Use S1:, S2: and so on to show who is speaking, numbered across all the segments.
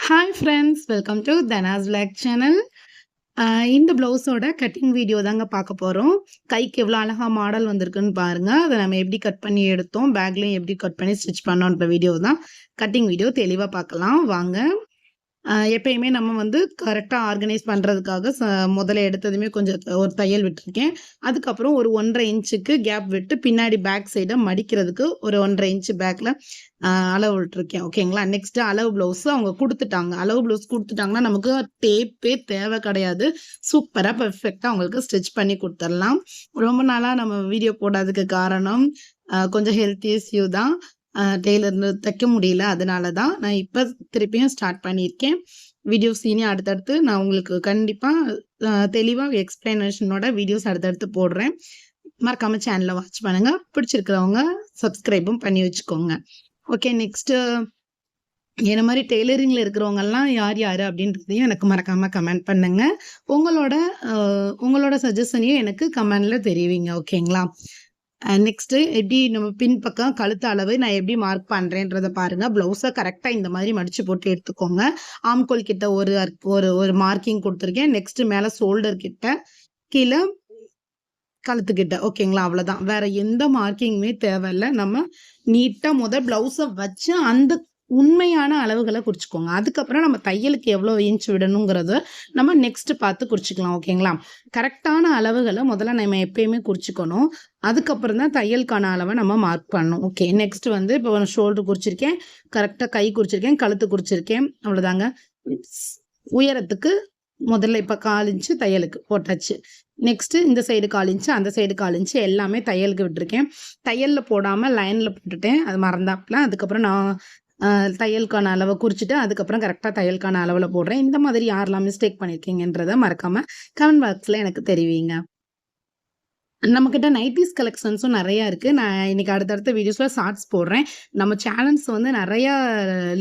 S1: Hi friends, welcome to Dhanas vlog channel. இந்த ப்ளவுஸோட cutting video தாங்க பார்க்க போகிறோம். கைக்கு எவ்வளோ அழகாக மாடல் வந்திருக்குன்னு பாருங்கள். அதை நம்ம எப்படி கட் பண்ணி எடுத்தோம், பேக்லேயும் எப்படி கட் பண்ணி ஸ்டிச் பண்ணோன்ற வீடியோ தான். கட்டிங் வீடியோ தெளிவாக பார்க்கலாம் வாங்க. எப்பயுமே நம்ம வந்து கரெக்டாக ஆர்கனைஸ் பண்ணுறதுக்காக முதல்ல எடுத்ததுமே கொஞ்சம் ஒரு தையல் விட்டுருக்கேன். அதுக்கப்புறம் ஒரு 1.5 இன்ச்சுக்கு கேப் விட்டு பின்னாடி பேக் சைடை மடிக்கிறதுக்கு ஒரு 1.5 இன்ச்சு பேக்கில் அளவு விட்டுருக்கேன். ஓகேங்களா? நெக்ஸ்ட்டு அளவு ப்ளவுஸு அவங்க கொடுத்துட்டாங்க. அளவு ப்ளவுஸ் கொடுத்துட்டாங்கன்னா நமக்கு டேப்பே தேவை கிடையாது. சூப்பராக பெர்ஃபெக்டாக அவங்களுக்கு ஸ்டிச் பண்ணி கொடுத்துடலாம். ரொம்ப நாளாக நம்ம வீடியோ போடாததுக்கு காரணம் கொஞ்சம் ஹெல்த் இஷ்யூ தான். டெய்லர் தைக்க முடியல. அதனால தான் நான் இப்போ திருப்பியும் ஸ்டார்ட் பண்ணியிருக்கேன். வீடியோஸ் இனி அடுத்தடுத்து நான் உங்களுக்கு கண்டிப்பாக தெளிவாக எக்ஸ்பிளனேஷனோட வீடியோஸ் அடுத்தடுத்து போடுறேன். மறக்காம சேனலை வாட்ச் பண்ணுங்க. பிடிச்சிருக்கிறவங்க சப்ஸ்கிரைபும் பண்ணி வச்சுக்கோங்க. ஓகே, நெக்ஸ்ட்டு என்ன மாதிரி டெய்லரிங்கில் இருக்கிறவங்கெல்லாம் யார் யார் அப்படின்றதையும் எனக்கு மறக்காமல் கமெண்ட் பண்ணுங்க. உங்களோட சஜஷனையும் எனக்கு கமெண்டில் தெரிவிங்க. ஓகேங்களா? நெக்ஸ்ட்டு எப்படி நம்ம பின்பக்கம் கழுத்து அளவு நான் எப்படி மார்க் பண்ணுறேன்றதை பாருங்கள். ப்ளவுஸை கரெக்டாக இந்த மாதிரி மடித்து போட்டு எடுத்துக்கோங்க. ஆம்கோல் கிட்ட ஒரு மார்க்கிங் கொடுத்துருக்கேன். நெக்ஸ்ட்டு மேலே ஷோல்டர் கிட்ட, கீழே கழுத்துக்கிட்ட. ஓகேங்களா? அவ்வளோதான். வேற எந்த மார்க்கிங்குமே தேவையில்லை. நம்ம நீட்டாக ப்ளவுஸை வச்சு அந்த உண்மையான அளவுகளை குறிச்சிக்கோங்க. அதுக்கப்புறம் நம்ம தையலுக்கு எவ்வளோ இன்ச் விடணுங்கிறத நம்ம நெக்ஸ்ட் பார்த்து குறிச்சிக்கலாம். ஓகேங்களா? கரெக்டான அளவுகளை முதல்ல நம்ம எப்பயுமே குறிச்சிக்கணும். அதுக்கப்புறம் தான் தையலுக்கான அளவை நம்ம மார்க் பண்ணணும். ஓகே, நெக்ஸ்ட் வந்து இப்போ ஷோல்டர் குறிச்சிருக்கேன், கரெக்டாக கை குறிச்சிருக்கேன், கழுத்து குறிச்சிருக்கேன். அவ்வளோதாங்க. உயரத்துக்கு முதல்ல இப்போ 1/4 இன்ச்சு தையலுக்கு போட்டாச்சு. நெக்ஸ்ட்டு இந்த சைடு 1/4 இன்ச்சு, அந்த சைடு 1/4 இன்ச்சு எல்லாமே தையலுக்கு விட்டுருக்கேன். தையலில் போடாமல் லைனில் போட்டுட்டேன். அது மறந்தாப்புல. அதுக்கப்புறம் நான் தையலுக்கான அளவை குறிச்சிட்டு அதுக்கப்புறம் கரெக்டாக தையலுக்கான அளவில் போடுறேன். இந்த மாதிரி யாரெல்லாம் மிஸ்டேக் பண்ணியிருக்கீங்கன்றதை மறக்காமல் கமெண்ட் பாக்ஸில் எனக்கு தெரிவிங்க. நம்மக்கிட்ட நைட்டிஸ் கலெக்ஷன்ஸும் நிறையா இருக்குது. நான் இன்றைக்கி அடுத்தடுத்த வீடியோஸில் ஷார்ட்ஸ் போடுறேன். நம்ம சேனல்ஸ் வந்து நிறையா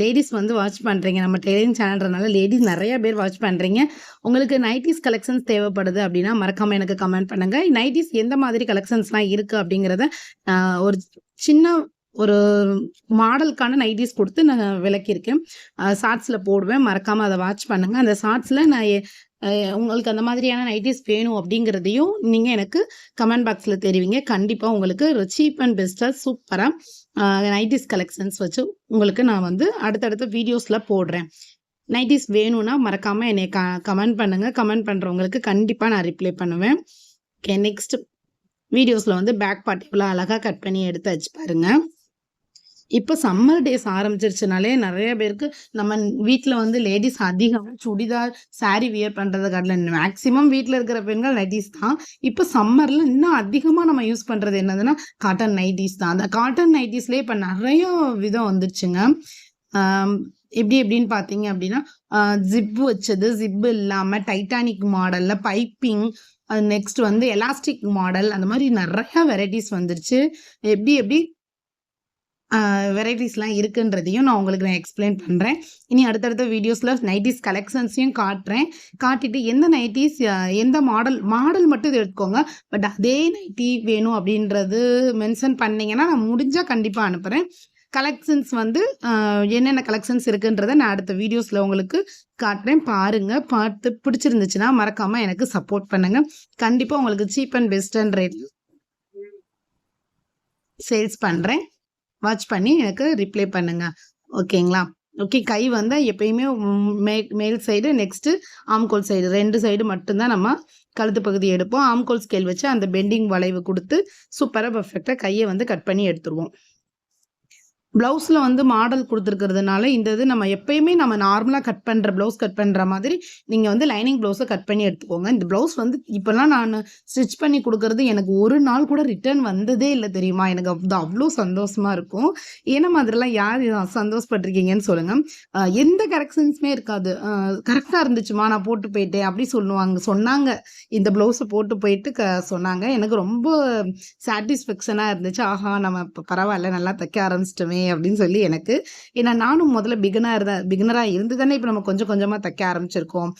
S1: லேடிஸ் வந்து வாட்ச் பண்ணுறீங்க. நம்ம டெய்லரிங் சேனல்ன்றனால லேடிஸ் நிறையா பேர் வாட்ச் பண்ணுறீங்க. உங்களுக்கு நைட்டிஸ் கலெக்ஷன்ஸ் தேவைப்படுது அப்படின்னா மறக்காமல் எனக்கு கமெண்ட் பண்ணுங்கள். நைட்டிஸ் எந்த மாதிரி கலெக்ஷன்ஸ்லாம் இருக்குது அப்படிங்கிறத ஒரு சின்ன ஒரு மாடலுக்கான நைட்டிஸ் கொடுத்து நான் விளக்கியிருக்கேன். ஷார்ட்ஸில் போடுவேன். மறக்காமல் அதை வாட்ச் பண்ணுங்கள். அந்த ஷார்ட்ஸில் நான் உங்களுக்கு அந்த மாதிரியான நைட்டிஸ் வேணும் அப்படிங்கிறதையும் நீங்கள் எனக்கு கமெண்ட் பாக்ஸில் தெரிவிங்க. கண்டிப்பாக உங்களுக்கு சீப் அண்ட் பெஸ்ட்டாக சூப்பராக நைட்டிஸ் கலெக்ஷன்ஸ் வச்சு உங்களுக்கு நான் வந்து அடுத்தடுத்த வீடியோஸில் போடுறேன். நைட்டிஸ் வேணும்னா மறக்காமல் என்னை கமெண்ட் பண்ணுங்கள். கமெண்ட் பண்ணுறவங்களுக்கு கண்டிப்பாக நான் ரிப்ளை பண்ணுவேன். ஓகே, நெக்ஸ்ட் வீடியோஸில் வந்து பேக் பார்ட் இவ்வளோ அழகாக கட் பண்ணி எடுத்து வச்சு பாருங்கள். இப்போ சம்மர் டேஸ் ஆரம்பிச்சிருச்சுனாலே நிறைய பேருக்கு நம்ம வீட்டில் வந்து லேடிஸ் அதிகமாக சுடிதார் சாரீ வியர் பண்ணுறதை காட்டில் மேக்ஸிமம் வீட்டில் இருக்கிற பெண்கள் நைட்டிஸ் தான். இப்போ சம்மரில் இன்னும் அதிகமாக நம்ம யூஸ் பண்ணுறது என்னதுன்னா காட்டன் நைட்டிஸ் தான். அந்த காட்டன் நைட்டிஸ்லேயே இப்போ நிறைய விதம் வந்துருச்சுங்க. எப்படின்னு பார்த்தீங்க அப்படின்னா ஜிப்பு வச்சது, ஜிப்பு இல்லாமல் டைட்டானிக் மாடலில் பைப்பிங், நெக்ஸ்ட் வந்து எலாஸ்டிக் மாடல், அந்த மாதிரி நிறையா வெரைட்டிஸ் வந்துருச்சு. எப்படி வெரைட்டிஸ்லாம் இருக்குன்றதையும் நான் உங்களுக்கு எக்ஸ்பிளைன் பண்ணுறேன். இனி அடுத்தடுத்த வீடியோஸில் நைட்டிஸ் கலெக்ஷன்ஸையும் காட்டுறேன். காட்டிட்டு எந்த நைட்டிஸ் எந்த மாடல் மட்டும் இது எடுத்துக்கோங்க. பட் அதே நைட்டி வேணும் அப்படின்றது மென்ஷன் பண்ணிங்கன்னா நான் முடிஞ்சால் கண்டிப்பாக அனுப்புகிறேன். கலெக்ஷன்ஸ் வந்து என்னென்ன கலெக்ஷன்ஸ் இருக்குன்றதை நான் அடுத்த வீடியோஸில் உங்களுக்கு காட்டுறேன். பாருங்கள். பார்த்து பிடிச்சிருந்துச்சுன்னா மறக்காமல் எனக்கு சப்போர்ட் பண்ணுங்கள். கண்டிப்பாக உங்களுக்கு cheap and best rate sales பண்ணுறேன். வாட்ச் பண்ணி எனக்கு ரிப்ளை பண்ணுங்க. ஓகேங்களா? ஓகே, கை வந்து எப்பயுமே மேல் சைடு, நெக்ஸ்ட்டு ஆம்கோல் சைடு, 2 சைடு மட்டும்தான் நம்ம கழுத்து பகுதி எடுப்போம். ஆம்கோல் ஸ்கேல் வச்சு அந்த பெண்டிங் வளைவு கொடுத்து சூப்பராக பர்ஃபெக்டாக கையை வந்து கட் பண்ணி எடுத்துருவோம். ப்ளவுஸில் வந்து மாடல் கொடுத்துருக்கிறதுனால இந்த இது நம்ம எப்பயுமே நம்ம நார்மலாக ப்ளவுஸ் கட் பண்ணுற மாதிரி நீங்கள் வந்து லைனிங் ப்ளவுஸை கட் பண்ணி எடுத்துக்கோங்க. இந்த ப்ளவுஸ் வந்து இப்போல்லாம் நான் ஸ்டிச் பண்ணி கொடுக்கறது எனக்கு ஒரு நாள் கூட ரிட்டர்ன் வந்ததே இல்லை தெரியுமா? எனக்கு அவ்வளோ சந்தோஷமாக இருக்கும். ஏன்னா மாதிரிலாம் யார் சந்தோஷப்பட்டிருக்கீங்கன்னு சொல்லுங்கள். எந்த கரெக்ஷன்ஸுமே இருக்காது. கரெக்டாக இருந்துச்சுமா, நான் போட்டு போயிட்டேன் அப்படி சொன்னாங்க. இந்த ப்ளவுஸை போட்டு போயிட்டு சொன்னாங்க. எனக்கு ரொம்ப சாட்டிஸ்ஃபேக்ஷனாக இருந்துச்சு. ஆஹா, நம்ம இப்போ பரவாயில்ல, நல்லா தைக்க ஆரம்பிச்சிட்டோமே அப்படின்னு சொல்லி எனக்கு. ஏன்னா நானும் முதல்ல பிகினராக இருந்து தானே இப்போ நம்ம கொஞ்சம் கொஞ்சமாக தைக்க ஆரம்பிச்சிருக்கோம்.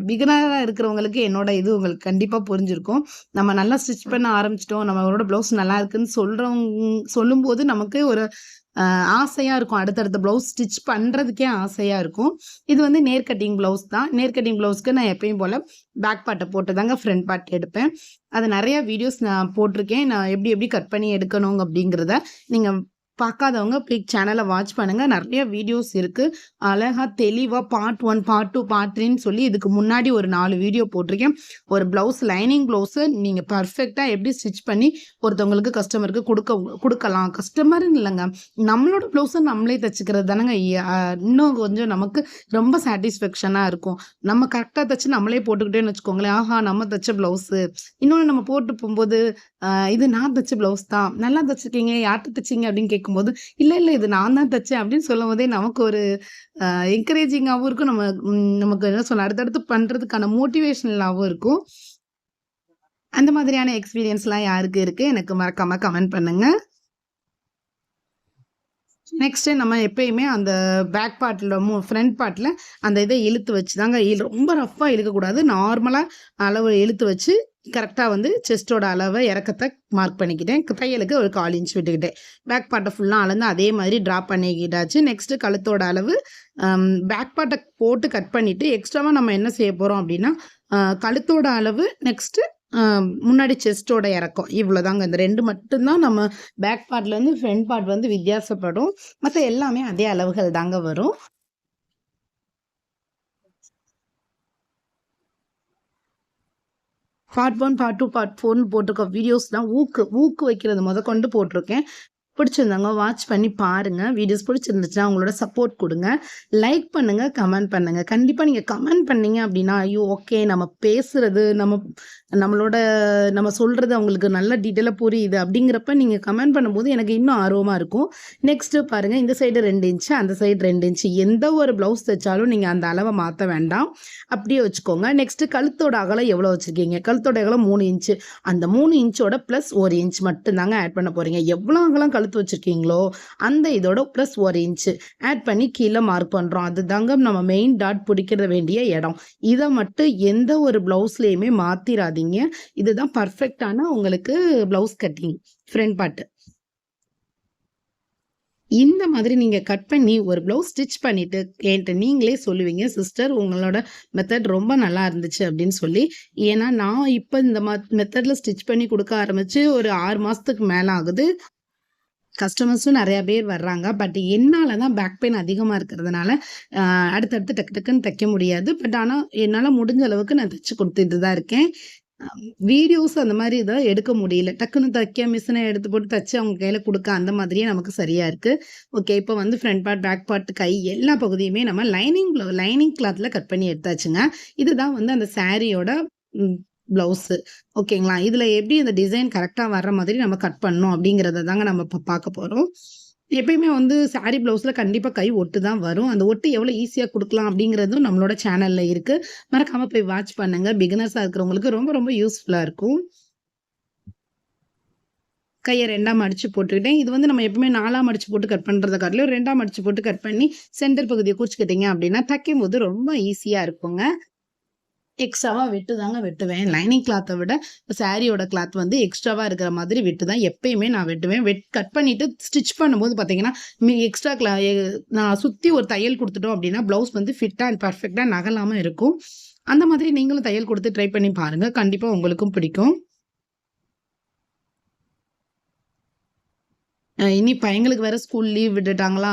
S1: பிகினராக இருக்கிறவங்களுக்கு என்னோட இது உங்களுக்கு கண்டிப்பாக புரிஞ்சிருக்கும். நம்ம நல்லா ஸ்டிச் பண்ண ஆரம்பிச்சிட்டோம், நம்மளோட ப்ளவுஸ் நல்லா இருக்குன்னு சொல்லும்போது நமக்கு ஒரு ஆசையா இருக்கும். அடுத்தடுத்த ப்ளவுஸ் ஸ்டிச் பண்றதுக்கே ஆசையா இருக்கும். இது வந்து நேர் கட்டிங் ப்ளவுஸ் தான். நேர் கட்டிங் ப்ளவுஸ்க்கு நான் எப்பயும் போல பேக் பார்ட்ட போட்டு தாங்க ஃப்ரண்ட் பார்ட் எடுப்பேன். அது நெறைய வீடியோஸ் நான் போட்டிருக்கேன். நான் எப்படி எப்படி கட் பண்ணி எடுக்கணும் அப்படிங்கிறத நீங்க பார்க்காதவங்க ப்ளீஸ் சேனலை வாட்ச் பண்ணுங்க. நிறைய வீடியோஸ் இருக்கு. அழகா தெளிவா பார்ட் 1, பார்ட் 2, பார்ட் 3ன்னு சொல்லி இதுக்கு முன்னாடி ஒரு 4 வீடியோ போட்டிருக்கேன். ஒரு ப்ளவுஸ் லைனிங் ப்ளவுஸை நீங்க பெர்ஃபெக்ட்டா எப்படி ஸ்டிச் பண்ணி ஒருத்தவங்களுக்கு கஸ்டமருக்கு குடுக்கலாம். கஸ்டமர்ன்னு இல்லைங்க, நம்மளோட ப்ளவுஸை நம்மளே தச்சுக்கிறது தானங்க இன்னும் கொஞ்சம் நமக்கு ரொம்ப சாட்டிஸ்ஃபேக்ஷனா இருக்கும். நம்ம கரெக்டா தச்சு நம்மளே போட்டுக்கிட்டேன்னு வச்சுக்கோங்களேன், ஆஹா நம்ம தச்ச ப்ளவுஸு. இன்னொன்று நம்ம போட்டு போகும்போது இது நான் தச்ச ப்ளவுஸ் தான், நல்லா தச்சிருக்கீங்க, யார்கிட்ட தச்சீங்க அப்படின்னு கேட்கும்போது, இல்ல இது நான் தான் தச்சேன் அப்படின்னு சொல்லும் போதே நமக்கு ஒரு என்கரேஜிங்காகவும் இருக்கும். நமக்கு என்ன சொல்ல, அடுத்தடுத்து பண்றதுக்கான மோட்டிவேஷனலாகவும் இருக்கும். அந்த மாதிரியான எக்ஸ்பீரியன்ஸ்லாம் யாருக்கு இருக்கு எனக்கு மறக்காம கமெண்ட் பண்ணுங்க. நெக்ஸ்ட் நம்ம எப்பயுமே அந்த பேக் பார்ட்ல ஃப்ரண்ட் பார்ட்ல அந்த இதை இழுத்து வச்சு தாங்க, ரொம்ப ரஃபா இழுக்கக்கூடாது. நார்மலா அளவு இழுத்து வச்சு கரெக்டா வந்து செஸ்டோட அளவை இறக்கத்தை மார்க் பண்ணிக்கிட்டேன். தையலுக்கு ஒரு 1/4 இன்ச் விட்டுக்கிட்டேன். பேக் பார்ட்டை ஃபுல்லா அளந்து அதே மாதிரி ட்ராப் பண்ணிக்கிட்டாச்சு. நெக்ஸ்ட் கழுத்தோட அளவு பேக் பார்ட்டை போட்டு கட் பண்ணிட்டு எக்ஸ்ட்ராவா நம்ம என்ன செய்ய போறோம் அப்படின்னா, கழுத்தோட அளவு நெக்ஸ்ட் முன்னாடி செஸ்டோட இறக்கம் இவ்வளவுதாங்க. இந்த 2 மட்டும்தான் நம்ம பேக் பார்ட்ல இருந்து ஃப்ரண்ட் பார்ட் வந்து வித்தியாசப்படும். மற்ற எல்லாமே அதே அளவுகள் தாங்க வரும். பார்ட் 1, பார்ட் 2, பார்ட் 4ன்னு போட்டிருக்க வீடியோஸ்லாம் ஊக்கு வைக்கிறது முதற்கொண்டு போட்டிருக்கேன். பிடிச்சிருந்தாங்க வாட்ச் பண்ணி பாருங்க. வீடியோஸ் பிடிச்சிருந்துச்சுன்னா உங்களோட சப்போர்ட் கொடுங்க. லைக் பண்ணுங்க, கமெண்ட் பண்ணுங்க. கண்டிப்பா நீங்க கமெண்ட் பண்ணீங்க அப்படின்னா, ஐயோ ஓகே நம்ம பேசுறது நம்ம சொல்றது அவங்களுக்கு நல்ல டீட்டெயிலா புரியுது அப்படிங்கிறப்ப நீங்க கமெண்ட் பண்ணும்போது எனக்கு இன்னும் ஆர்வமா இருக்கும். நெக்ஸ்ட் பாருங்க, இந்த சைடு 2 இன்ச்சு, அந்த சைடு 2 இன்ச்சு. எந்த ஒரு பிளவுஸ் தைச்சாலும் நீங்க அந்த அளவை மாற்ற வேண்டாம், அப்படியே வச்சுக்கோங்க. நெக்ஸ்ட் கழுத்தோட அகலம் எவ்வளோ வச்சிருக்கீங்க? கழுத்தோட அகலம் 3 இன்ச்சு. அந்த 3 இன்ச்சோட பிளஸ் 1 இன்ச் மட்டும் தாங்க ஆட் பண்ண போறீங்க. எவ்வளோ அகலம் கழுத்து வச்சிருக்கீங்களோ அந்த இதோட பிளஸ் 1 இன்ச் ஆட் பண்ணி கீழே மார்க் பண்றோம். அதுதாங்க நம்ம மெயின் டாட் பிடிக்க வேண்டிய இடம். இதை மட்டும் எந்த ஒரு பிளவுஸ்லயுமே மாத்திராதீங்க. இதுதான் பர்ஃபெக்டான உங்களுக்கு பிளவுஸ் கட்டிங் ஃப்ரண்ட் பார்ட். இந்த மாதிரி நீங்க கட் பண்ணி ஒரு பிளவுஸ் ஸ்டிச் பண்ணிட்டு என்கிட்ட நீங்களே சொல்லுவீங்க, சிஸ்டர் உங்களோட மெத்தட் ரொம்ப நல்லா இருந்துச்சு அப்படின்னு சொல்லி. ஏன்னா நான் இப்ப இந்த மெத்தட்ல ஸ்டிச் பண்ணி கொடுக்க ஆரம்பிச்சு ஒரு 6 மாசத்துக்கு மேல ஆகுது. கஸ்டமர்ஸும் நிறைய பேர் வர்றாங்க. பட் என்னால தான் பேக் பெயின் அதிகமா இருக்கிறதுனால அடுத்தடுத்து டக்கு டக்குன்னு தைக்க முடியாது. பட் ஆனா என்னால முடிஞ்ச அளவுக்கு நான் தைச்சு கொடுத்துட்டு தான் இருக்கேன். வீடியோஸ் அந்த மாதிரி இதை எடுக்க முடியல. டக்குன்னு தைக்க மிஷினை எடுத்து போட்டு தச்சு அவங்க கையில கொடுக்க அந்த மாதிரியே நமக்கு சரியா இருக்கு. ஓகே, இப்போ வந்து ஃப்ரண்ட் பார்ட், பேக் பார்ட், கை எல்லா பகுதியுமே நம்ம லைனிங் கிளாத்ல கட் பண்ணி எடுத்தாச்சுங்க. இதுதான் வந்து அந்த சாரியோட பிளவுஸ். ஓகேங்களா? இதுல எப்படி இந்த டிசைன் கரெக்டா வர்ற மாதிரி நம்ம கட் பண்ணணும் அப்படிங்கறத தாங்க நம்ம இப்ப பார்க்க போறோம். எப்பயுமே வந்து சாரி பிளவுஸ்ல கண்டிப்பா கை ஒட்டு தான் வரும். அந்த ஒட்டு எவ்வளவு ஈஸியா கொடுக்கலாம் அப்படிங்கறதும் நம்மளோட சேனல்ல இருக்கு. மறக்காம போய் வாட்ச் பண்ணுங்க. பிகினர்ஸா இருக்கிறவங்களுக்கு ரொம்ப ரொம்ப யூஸ்ஃபுல்லா இருக்கும். கையை 2ஆ மடிச்சு போட்டுக்கிட்டேன். இது வந்து நம்ம எப்பவுமே 4ஆ மடிச்சு போட்டு கட் பண்றத காட்டிலும் 2ஆ மடிச்சு போட்டு கட் பண்ணி சென்டர் பகுதியை குறிச்சுக்கிட்டீங்க அப்படின்னா தைக்கும் போது ரொம்ப ஈஸியா இருக்குங்க. எக்ஸ்ட்ராவா விட்டு தாங்க வெட்டுவேன். லைனிங் கிளாத்தை விட சாரியோட கிளாத் வந்து எக்ஸ்ட்ராவா இருக்கிற மாதிரி விட்டு தான் எப்பயுமே நான் வெட்டுவேன். கட் பண்ணிட்டு ஸ்டிச் பண்ணும்போது பார்த்தீங்கன்னா எக்ஸ்ட்ரா நான் சுற்றி ஒரு தையல் கொடுத்துட்டோம் அப்படின்னா பிளவுஸ் வந்து ஃபிட்டாக அண்ட் பர்ஃபெக்டாக நகலாமல் இருக்கும். அந்த மாதிரி நீங்களும் தையல் கொடுத்து ட்ரை பண்ணி பாருங்க, கண்டிப்பாக உங்களுக்கும் பிடிக்கும். இனி பையங்களுக்கு வேற ஸ்கூல் லீவ் விட்டுட்டாங்களா,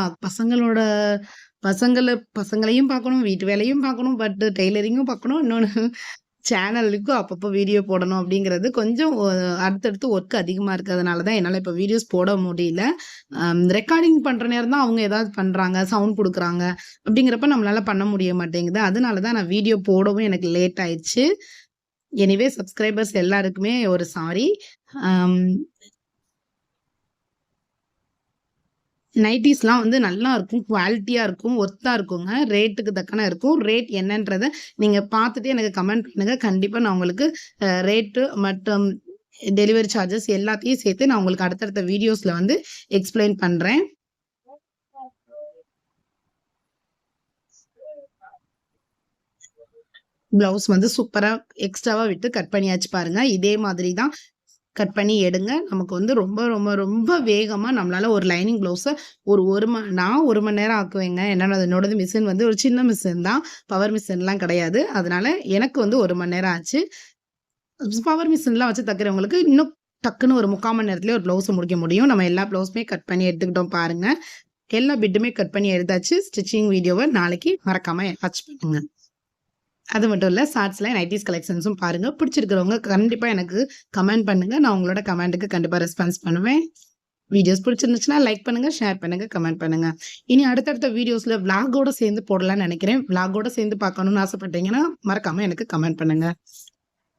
S1: பசங்களையும் பார்க்கணும், வீட்டு வேலையும் பார்க்கணும், பட் டெய்லரிங்கும் பார்க்கணும், இன்னொன்று சேனலுக்கும் அப்பப்போ வீடியோ போடணும் அப்படிங்கிறது கொஞ்சம் அடுத்தடுத்து ஒர்க் அதிகமா இருக்கிறதுனால தான் என்னால் இப்போ வீடியோஸ் போட முடியல. ரெக்கார்டிங் பண்ணுற நேரம் தான் அவங்க ஏதாவது பண்ணுறாங்க, சவுண்ட் கொடுக்குறாங்க அப்படிங்கிறப்ப நம்மளால பண்ண முடிய மாட்டேங்குது. அதனால தான் நான் வீடியோ போடவும் எனக்கு லேட் ஆயிடுச்சு. எனிவே சப்ஸ்கிரைபர்ஸ் எல்லாருக்குமே ஒரு சாரி. நைட்டீஸ்லாம் வந்து நல்லா இருக்கும், குவாலிட்டியா இருக்கும், ஒர்த்தா இருக்குங்க. ரேட்டுக்கு தக்கன இருக்கும். ரேட் என்னன்றத நீங்க பார்த்துட்டு எனக்கு கமெண்ட் பண்ணுங்க. கண்டிப்பா நான் உங்களுக்கு ரேட்டு மற்றும் டெலிவரி சார்ஜஸ் எல்லாத்தையும் சேர்த்து நான் உங்களுக்கு அடுத்தடுத்த வீடியோஸ்ல வந்து எக்ஸ்பிளைன் பண்றேன். பிளவுஸ் வந்து சூப்பரா எக்ஸ்ட்ராவா விட்டு கட் பண்ணியாச்சு பாருங்க. இதே மாதிரி தான் கட் பண்ணி எடுங்க. நமக்கு வந்து ரொம்ப, ரொம்ப, ரொம்ப வேகமா நம்மளால ஒரு லைனிங் ப்ளவுஸ நான் 1 மணி நேரம் ஆக்குவேங்க. என்னோடது மிஷின் வந்து ஒரு சின்ன மிஷின் தான். பவர் மிஷின்லாம் கிடையாது. அதனால எனக்கு வந்து 1 மணி நேரம் ஆச்சு. பவர் மிஷின்லாம் வச்சு தைக்கிறவங்களுக்கு இன்னும் டக்குன்னு ஒரு 3/4 மணி நேரத்திலேயே ஒரு ப்ளவுஸ முடிக்க முடியும். நம்ம எல்லா ப்ளவுஸுமே கட் பண்ணி எடுத்துக்கிட்டோம் பாருங்க. எல்லா பிட்டுமே கட் பண்ணி எடுத்தாச்சு. ஸ்டிச்சிங் வீடியோவ நாளைக்கு மறக்காம வாட்ச் பண்ணுங்க. அது மட்டும் இல்ல, ஷார்ட்ஸ்ல நைட்டீஸ் கலெக்ஷன்ஸும் பாருங்க. பிடிச்சிருக்கிறவங்க கண்டிப்பா எனக்கு கமெண்ட் பண்ணுங்க. நான் உங்களோட கமெண்ட்டுக்கு கண்டிப்பா ரெஸ்பான்ஸ் பண்ணுவேன். வீடியோஸ் பிடிச்சிருந்துச்சுன்னா லைக் பண்ணுங்க, ஷேர் பண்ணுங்க, கமெண்ட் பண்ணுங்க. இனி அடுத்தடுத்த வீடியோஸ்ல விளாகோட சேர்ந்து போடலாம்னு நெனைக்கிறேன். விளாகோட சேர்ந்து பார்க்கணும்னு ஆசைப்பட்டீங்கன்னா, மறக்காம எனக்கு கமெண்ட் பண்ணுங்க.